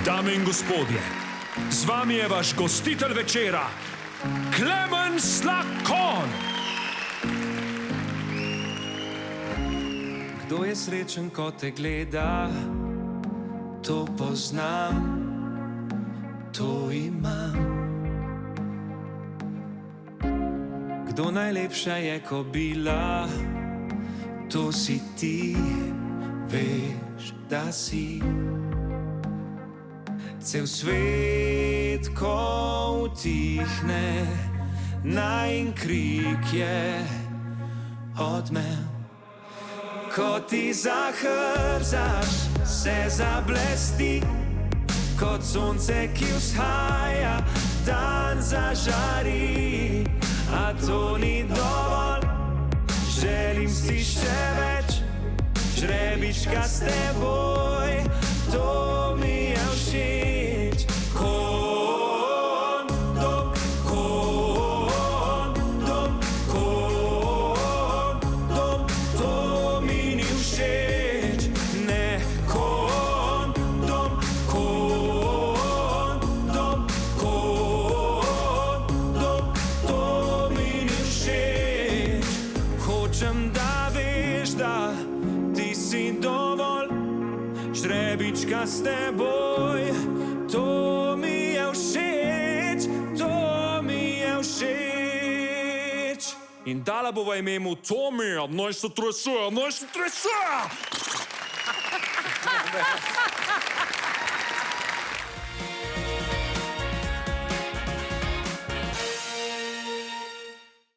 Dame in gospodje, z vami je vaš gostitelj večera, Klemen Slakon. Kdo je srečen, ko te gleda? To poznam, to imam. Kdo najlepša je kobila? To si ti, veš, da si. Cel svet, ko utihne, najin krik je odmev. Ko ti zahrzaš, se zablesti, kot sonce, ki vzhaja, dan zažari. A to ni dovolj, želim si še več, žrebička s teboj, to mi je všeč. Kondom, kondom, kondom, to mi ni všeč. Ne, kondom, kondom, kondom, to mi ni všeč. Hočem, da veš, da ti si dovolj, žrebička s teboj, to mi je všeč, to mi je všeč. In dala bova ime mu Tomi, naj se trese, naj se trese!